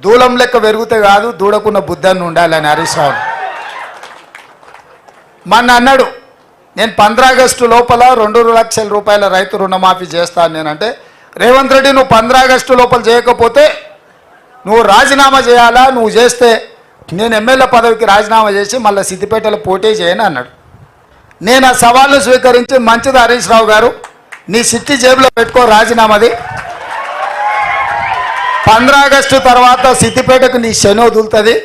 దూలం లెక్క పెరిగితే కాదు, దూడకున్న బుద్ధాన్ని ఉండాలని హరీష్ రావు మొన్న అన్నాడు, నేను 15 ఆగస్టు లోపల 2 లక్షల రూపాయల రైతు రుణమాఫీ చేస్తాను. నేనంటే, రేవంత్ రెడ్డి నువ్వు 15 ఆగస్టు లోపల చేయకపోతే నువ్వు రాజీనామా చేయాలా, నువ్వు చేస్తే నేను ఎమ్మెల్యే పదవికి రాజీనామా చేసి మళ్ళీ సిద్దిపేటలో పోటీ చేయను అన్నాడు. నేను ఆ సవాల్ను స్వీకరించి, మంచిది హరీష్ రావు గారు, నీ సిట్టి జేబులో పెట్టుకో రాజీనామాది, 15 ఆగస్టు తర్వాత సిద్దిపేటకు నీ శని వదులుతుంది,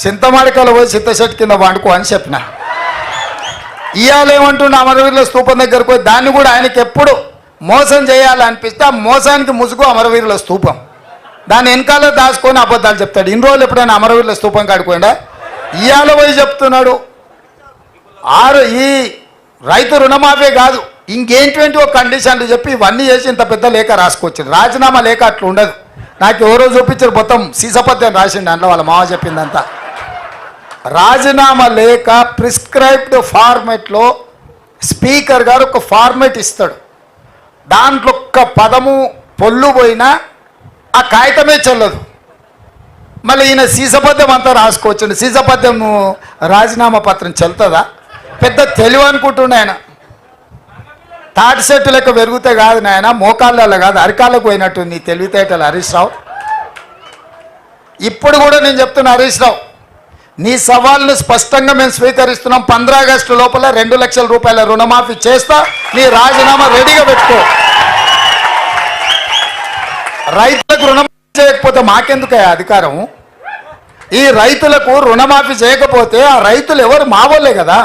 చింతమాడికలు పోయి చింతశెట్టు కింద వండుకో అని చెప్పిన. ఇవాళ ఏమంటున్నా, అమరవీరుల స్తూపం దగ్గరకు పోయి దాన్ని కూడా ఆయనకి ఎప్పుడు మోసం చేయాలనిపిస్తే ఆ మోసానికి ముసుగు అమరవీరుల స్తూపం, దాన్ని వెనకాల దాచుకొని అబద్ధాలు చెప్తాడు. ఇన్ని రోజులు ఎప్పుడైనా అమరవీరుల స్తూపం కాడిపోయిందా? ఇవాళ పోయి చెప్తున్నాడు ఈ రైతు రుణమాఫీ కాదు, ఇంకేంటివో కండిషన్లు చెప్పి ఇవన్నీ చేసి ఇంత పెద్ద లేఖ రాసుకొచ్చాడు. రాజీనామా లేఖ అట్లా ఉండదు. నాకు ఎవరో చూపించారు, మొత్తం సీసపత్యం రాసిండు అందులో, వాళ్ళ మామ చెప్పిందంతా. రాజీనామా లేఖ ప్రిస్క్రైబ్డ్ ఫార్మెట్లో స్పీకర్ గారు ఒక ఫార్మెట్ ఇస్తాడు, దాంట్లో ఒక్క పదము పొల్లు పోయినా ఆ కాగితమే చెల్లదు. మళ్ళీ ఈయన సీసపద్యం అంతా రాసుకోవచ్చండి. సీసపద్యం రాజీనామా పత్రం చెల్తుందా? పెద్ద తెలివి అనుకుంటున్నా ఆయన. తాటి సెట్టు లెక్క పెరిగితే కాదు నాయన, మోకాళ్ళలో కాదు అరికాళ్ళకు పోయినట్టు నీ తెలివితేటలు హరీష్ రావు. ఇప్పుడు కూడా నేను చెప్తున్నా హరీష్ రావు, నీ సవాల్ను స్పష్టంగా మేము స్వీకరిస్తున్నాం. 15 ఆగస్టు లోపల 2 లక్షల రూపాయల రుణమాఫీ చేస్తా, నీ రాజీనామా రెడీగా పెట్టుకో. రైతులకు రుణమాఫీ చేయకపోతే మాకెందుకు అధికారం? ఈ రైతులకు రుణమాఫీ చేయకపోతే ఆ రైతులు ఎవరు? మా వాళ్ళే కదా,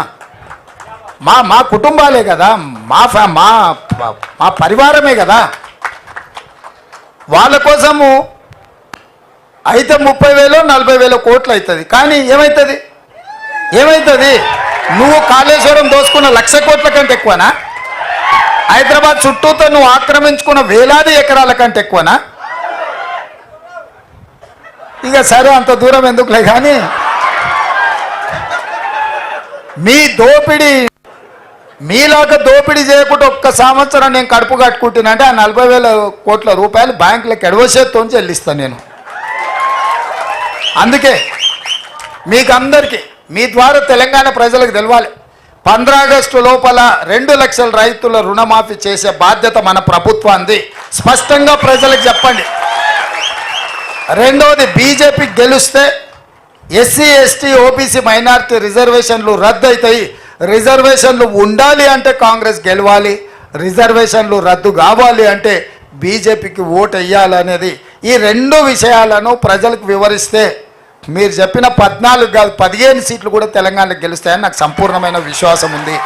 మా కుటుంబాలే కదా, మా పరివారమే కదా. వాళ్ళ కోసము అయితే 30,000 40,000 కోట్లు అవుతుంది. కానీ ఏమవుతుంది? నువ్వు కాళేశ్వరం దోసుకున్న 1,00,000 కోట్ల కంటే ఎక్కువనా? హైదరాబాద్ చుట్టూతో నువ్వు ఆక్రమించుకున్న వేలాది ఎకరాల కంటే ఎక్కువనా? ఇక సరే, అంత దూరం ఎందుకులే. కానీ మీ దోపిడీ, మీలాగా దోపిడీ చేయకుండా ఒక్క సంవత్సరం నేను కడుపు కట్టుకుంటున్నానంటే ఆ 40,000 కోట్ల రూపాయలు బ్యాంకులకు ఎడవసేత్తో చెల్లిస్తాను నేను. అందుకే మీకు అందరికీ మీ ద్వారా తెలంగాణ ప్రజలకు తెలవాలి, 15 ఆగస్టు లోపల 2 లక్షల రైతుల రుణమాఫీ చేసే బాధ్యత మన ప్రభుత్వాన్ని. స్పష్టంగా ప్రజలకు చెప్పండి. రెండవది, బీజేపీ గెలిస్తే ఎస్సీ ఎస్టీ ఓబీసీ మైనారిటీ రిజర్వేషన్లు రద్దు అవుతాయి. రిజర్వేషన్లు ఉండాలి అంటే కాంగ్రెస్ గెలవాలి, రిజర్వేషన్లు రద్దు కావాలి అంటే బీజేపీకి ఓటు వేయాలనేది. ఈ 2 విషయాలను ప్రజలకు వివరిస్తే మీరు చెప్పిన 14 కాదు 15 సీట్లు కూడా తెలంగాణకు గెలుస్తాయని నాకు సంపూర్ణమైన విశ్వాసం ఉంది.